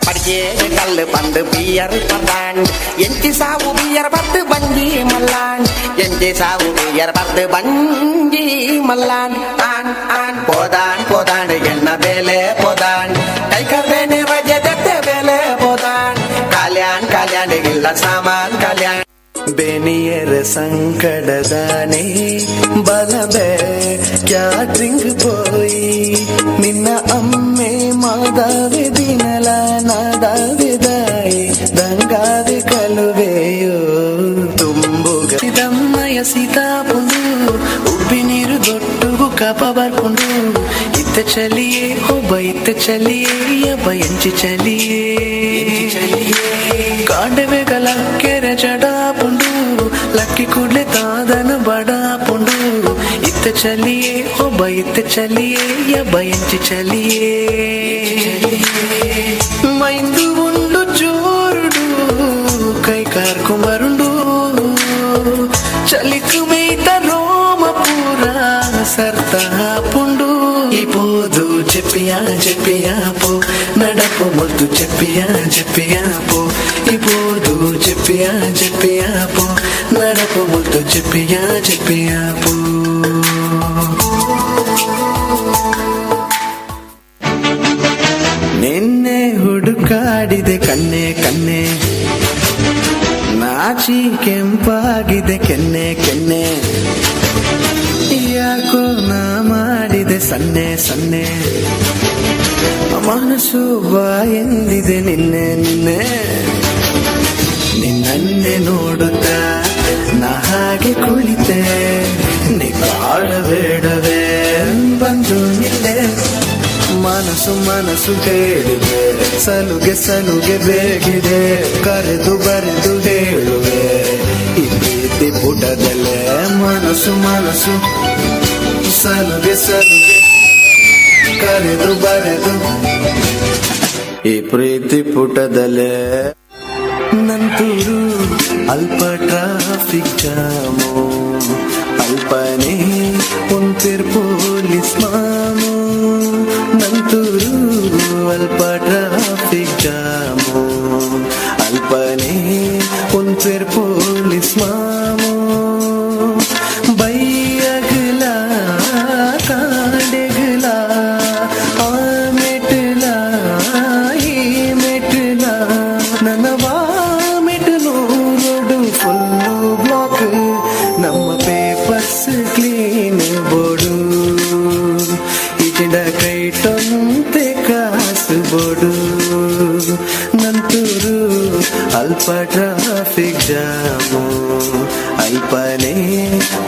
Pergi kal pandu biar padan, enti sawu biar padu banji malan, enti sawu biar padu banji malan. An podan enna bele podan, kai karbene rajadete bele podan. Kalian illa saman kalian. बेनियर संकटदाने बलबे क्या drink बोई निन्न अम्मे मादावे दिनल नादावे दाई ದಂಗಾವೆ ಕಲುವೆಯೋ ತುಂಬುಗ ಇದಮ್ಮಯ ಸೀತಾ ಪುಂಡು ಉಬ್ಬಿ ನೀರು ದೊಡ್ಡುಗು ಕಪ ಬರ್ಕೊಂಡು ಇತ್ತ ಚಲಿಯೇ ಒಬ್ಬ ಇತ್ತ ಚಲಿಯೇ ಯಬ್ಬ ಎಂಚಿ ಚಲಿಯೇ ಕಾಂಡವೆ ಗಲ ಕೆರೆ ಜಡ ಪುಂಡು ಲಕ್ಕಿ ಕೂಡ್ಲೆ ತಾದನು ಬಡ ಪುಂಡು ಇತ್ತ ಚಲಿಯೇ ಒಬ್ಬ ಇತ್ತ ಚಲಿಯೇ ಯಬ್ಬ ಎಂಚಿ ಚಲಿಯೇ చలికు మీత రోమపుర సర్తాపుండు ఇపోదు చెప్పియా పో నడపు ముద్దు చెప్పియా పో ఇపోదు చెప్పియా పో నడపు ముద్దు చెప్పియా పో ನಿನ್ನೆ ಹುಡುಕಾಡಿದೆ ಕನ್ನೆ ನಾಚಿ ಕೆಂಪಾಗಿದೆ ಕೆನ್ನೆ ಯಾಕೋ ನಾ ಮಾಡಿದೆ ಸನ್ನೆ ಮನಸ್ಸು ಬಾ ಎಂದಿದೆ ನಿನ್ನೆ ನಿನ್ನನ್ನೇ ನೋಡುತ್ತಾ ನಾ ಹಾಗೆ ಕುಳಿತೆ ನೀ ಕಾಡಬೇಡವೇ ಬಂದು ನಿಲ್ಲೆ ಮನಸ್ಸು ಹೇಳಿದೆ ಸಲುಗೆ ಬೇಗಿದೆ ಕರೆದು ಬರೆದು ಹೇಳುವೆ ಈ ಪ್ರೀತಿ ಪುಟದಲ್ಲೇ ಮನಸ್ಸು ಸಲುಗೆ ಕರೆದು ಬರೆದು ಈ ಪ್ರೀತಿ ಪುಟದಲ್ಲೇ ನಂತೂರು ಅಲ್ಪ ಟ್ರಾಫಿಕ್ ಜಾಮು ಅಲ್ಪನೇ ಉಂತಿರ್ ಪೊಲೀಸ್ ಮಾಮು ನಂತೂರು ಅಲ್ಪ ಟ್ರಾಫಿಕ್ ಜಾಮು ಅಲ್ಪನೇ ಉಂತಿರ್ ಪೊಲೀಸ್ ಮಾಮು ಬೈಯಗಲ ಕಾಡೆಗಲ ಆ ಮೆಟ್ಲ ಈ ಮೆಟ್ಲ ನನವಾ ಮೆಟ್ಲು ರೋಡು ಫುಲ್ಲು ಬ್ಲಾಕ್ ನಮ್ಮ ಪೇಪರ್ಸ್ ಕ್ಲೀನ್ ಬೋರ್ಡು ಇಚಿಡ ಕೈಟೊಂತೆ ಕಾಸು ಬೋರ್ಡು ನಂತೂರು ಅಲ್ಪ ಟ್ರಾಫಿಕ್ ಜಾಮು ಅಲ್ಪನೇ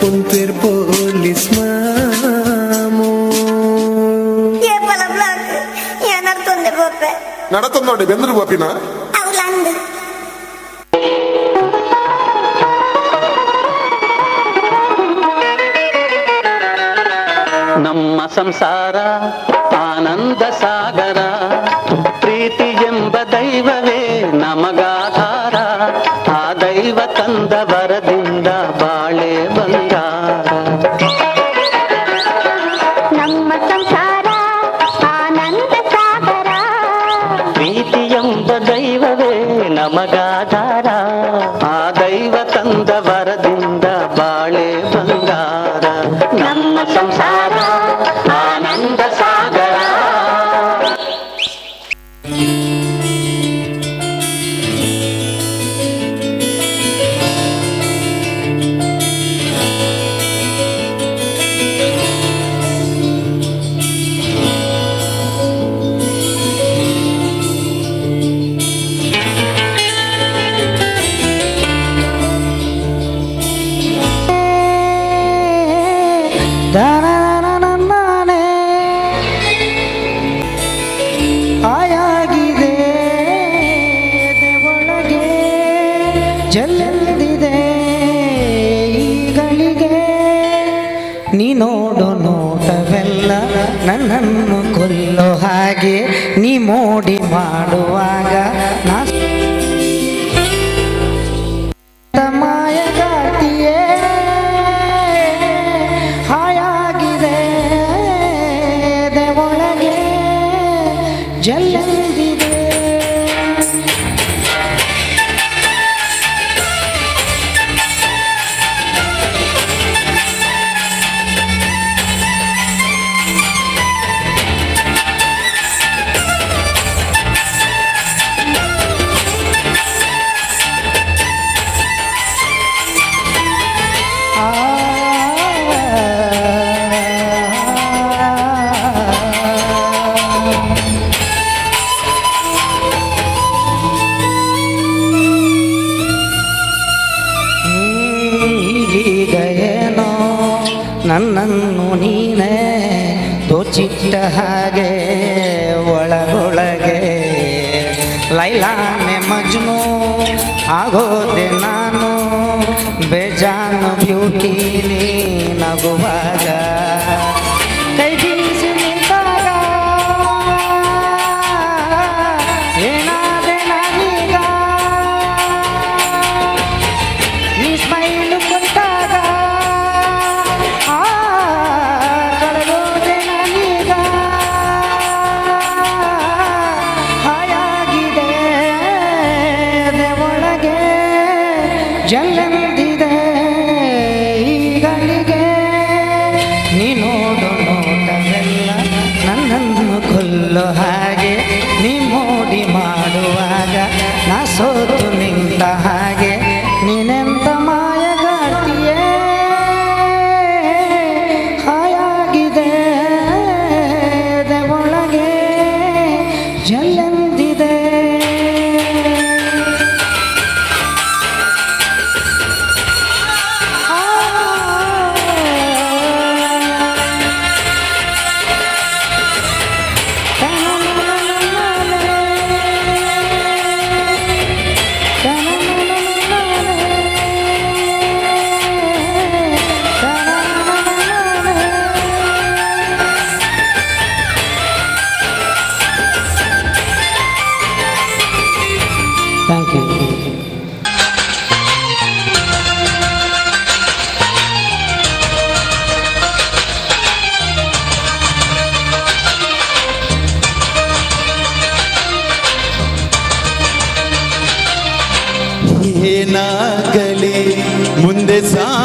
ಉಂತಿರ್ ಪೊಲೀಸ್ ಮಾಮು നടത്തുന്നുണ്ട് എന്തൊരു പോപ്പിന ನಮ್ಮ ಸಂಸಾರ ಆನಂದ ಸಾಗರ ಪ್ರೀತಿ ಎಂಬ ದೈವವೇ ನಮಗಾಧಾರ ಆ ದೈವ ತಂದ ವರದಿಂದ ಬಾಳೆ ಬಂಗಾರ ನಮ್ಮ ಸಂಸಾರ ಆನಂದ ಸಾಗರ ಪ್ರೀತಿ ಎಂಬ ದೈವವೇ ನಮಗಾಧಾರ ಆ ದೈವ ತಂದ ವರದಿಂದ ಬಾಳೆ ಬಂಗಾರ ನಮ್ಮ ಸಂಸಾರ ಆನಂದ ಸಾಗರ ಆಯಾಗಿದೆ ಒಳಗೆ ಜಲ್ಲೆಂದಿದೆ ಈಗಳಿಗೆ ನೀ ನೋಡು ನೋಟವೆಲ್ಲ ನನ್ನನ್ನು ಕೊಲ್ಲೋ ಹಾಗೆ ನೀ ಮೋಡಿ ಮಾಡುವಾಗ ನಾ ಮಾಯಗಾತಿಯೇ ಹಾಯಾಗಿದೆ ಒಳಗೆ ಜಲ್ಲೆಂದಿದೆ ಏನೋ ನನ್ನನ್ನು ನೀನೇ ದೋಚಿಟ್ಟ ಹಾಗೆ ಒಳಗೊಳಗೆ ಲೈಲಾನೆ ಮಜ್ನು ಆಗೋದೆ ನಾನು ಬೇಜಾನು ಬ್ಯೂಟಿ ನೀ ನಗುವಾಗ ಕೈ ಬೀಸಿ ನಿಂತಾಗ ಏನಾದೆ ನಾನೀಗ ನೀ ಸ್ಮೈಲು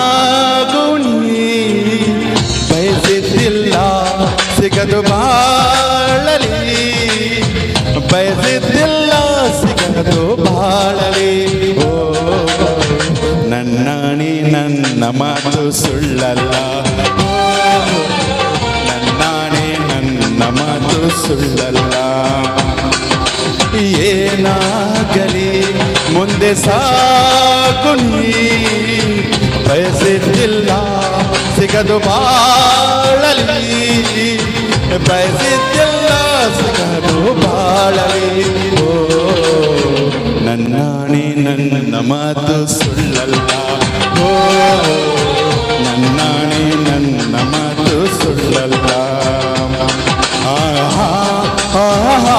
ಸಾಗುಣಿ ಬಯಸಿದ್ದಿಲ್ಲ ಸಿಗದು ಬಾಳಲಿ ಬಯಸಿದ್ದಿಲ್ಲ ಸಿಗದು ಬಾಳಲಿ ಓ ನನ್ನಾಣಿ ನನ್ನ ಮಾತು ಸುಳ್ಳಲ್ಲ ನನ್ನಾಣಿ ನನ್ನ ಮಾತು ಸುಳ್ಳಲ್ಲ ಏನಾಗಲಿ ಮುಂದೆ ಸಾಗುಣಿ ಬಯಸಿದ್ದಿಲ್ಲ ಸಿಗದು ಬಾಳಲಿ ಬಯಸಿದ್ದಿಲ್ಲ ಸಿಗದು ಬಾಳಲಿ ಓ ನನ್ನಾಣಿ ನನ್ನ ಮಾತು ಸುಳ್ಳಲ್ಲ ಓ ನನ್ನಾಣಿ ನನ್ನ ಮಾತು ಸುಳ್ಳಲ್ಲ ಆಹಾ ಆಹಾ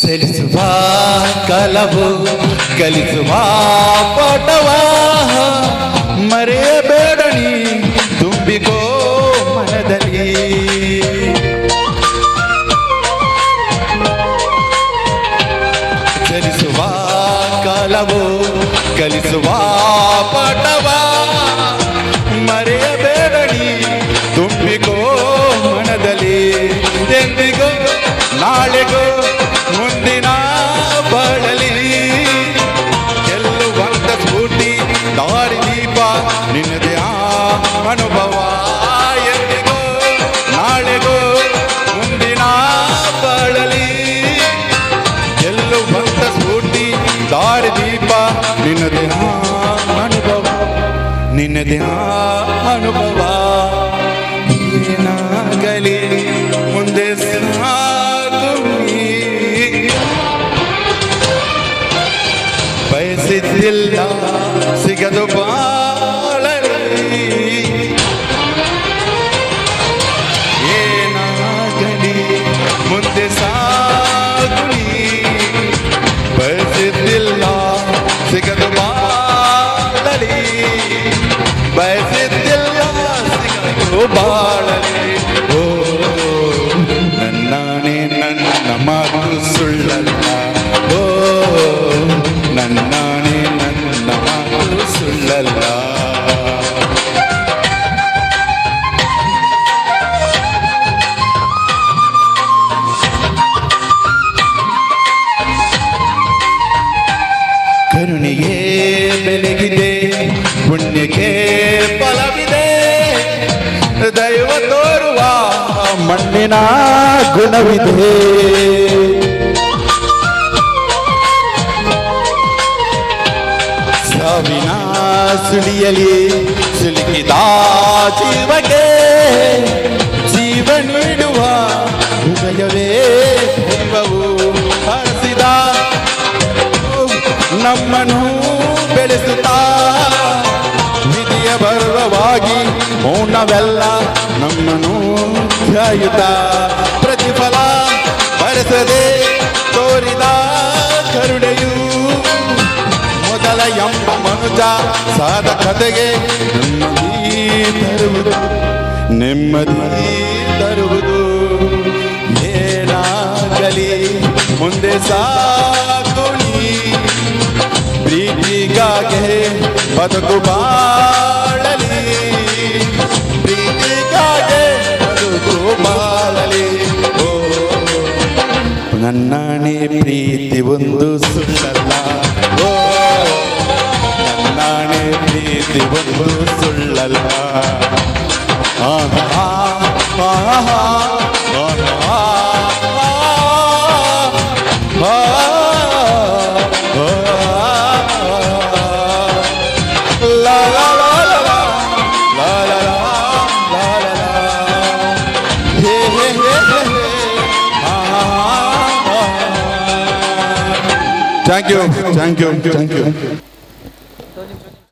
ಚಲಿಸುವ ಕಲವು ಕಲಿಸುವ ಪಾಠವ ಮರೆಯಬೇಡಣಿ ತುಂಬಿಕೋ ಮನದಲ್ಲಿ ಚಲಿಸುವ ಕಾಲವು ಕಲಿಸುವ ಪಾಠವ ಮರೆಯಬೇಡಣಿ ತುಂಬಿಕೋ ಮನದಲ್ಲಿ ಎಂದಿಗೋ ನಾಳೆಗೋ ಮುಂದಿನ ಬಾಳಲಿ ಗೆಲ್ಲುವಂತ ಸ್ಫೂರ್ತಿ ದಾರಿ ದೀಪ ನಿನ್ನದೇ ಅನುಭವ ಎಂದಿಗೋ ನಾಳೆಗೋ ಮುಂದಿನ ಬಾಳಲಿ ಗೆಲ್ಲುವಂತ ಸ್ಫೂರ್ತಿ ದಾರಿ ದೀಪ ನಿನ್ನದೇ ಅನುಭವ ನಿನ್ನದೇ ಅನುಭವ ಏನಾಗಲಿ ಮುಂದೆ ಬಯಸಿದ್ದಿಲ್ಲ ಸಿಗದು ಬಾಳಲಿ ಏನಾಗಲಿ ಮುಂದೆ ಸಾಗುನಿ ಬಯಸಿದ್ದಿಲ್ಲ ಸಿಗದು ಬಾಳಲಿ ಬಯಸಿದ್ದಿಲ್ಲ ಸಿಗದು ಬಾಳಲಿ ಓ ನನ್ನಾಣೆ ನನ್ನ ಮಾತು ಸುಳ್ಳಲ್ಲ ಓ ನನ್ನಾಣೆ ನನ್ನ ಮಾತು ಸುಳ್ಳಲ್ಲ ಕರುಣೆಗೆ ಬೆಲೆಗಿದೆ ಪುಣ್ಯಕ್ಕೆ ಫಲವಿದೆ ದೈವ ತೋರುವ ಮಣ್ಣಿನ ಗುಣವಿದೆ ಸಾವಿನ ಸುಳಿಯಲಿ ಸಿಲುಕಿದ ಜೀವಕ್ಕೆ ಜೀವ ನೀಡುವ ಹೃದಯವೇ ದೈವವು ಹರಿಸಿದ ನಮ್ಮನ್ನು ಬೆಳೆಸುತ್ತಾ ವಿಧಿಯ ಭರ್ವವಾಗಿ ಮೌನವೆಲ್ಲ ನಮ್ಮನ್ನು ಧ್ಯಾಯುತ್ತಾ ಪ್ರತಿಫಲ ಬರೆಸದೆ ತೋರಿದ ಕರುಣೆಯು ಮೊದಲ ಎಂಬ ಮನುಜ ಸಾಧಕತೆಗೆ ನೆಮ್ಮದಿ ತರುವುದು ಏನಾಗಲಿ ಮುಂದೆ ಸಾಗುನಿ ಪ್ರೀತಿಗಾಗಿ ಬದುಕು ಬಾಳಲಿ ಪ್ರೀತಿಗಾಗಿ ಬದುಕು ಬಾಳಲಿ ಓ ನನ್ನಾಣೆ ಪ್ರೀತಿ ಒಂದು ಸುಳ್ಳಲ್ಲ ಓ ನನ್ನಾಣೆ ಪ್ರೀತಿ ಒಂದು ಸುಳ್ಳಲ್ಲ ಆಹಾ ಆಹಾ ಆಹಾ la la la la la la la la la la hey hey hey thank you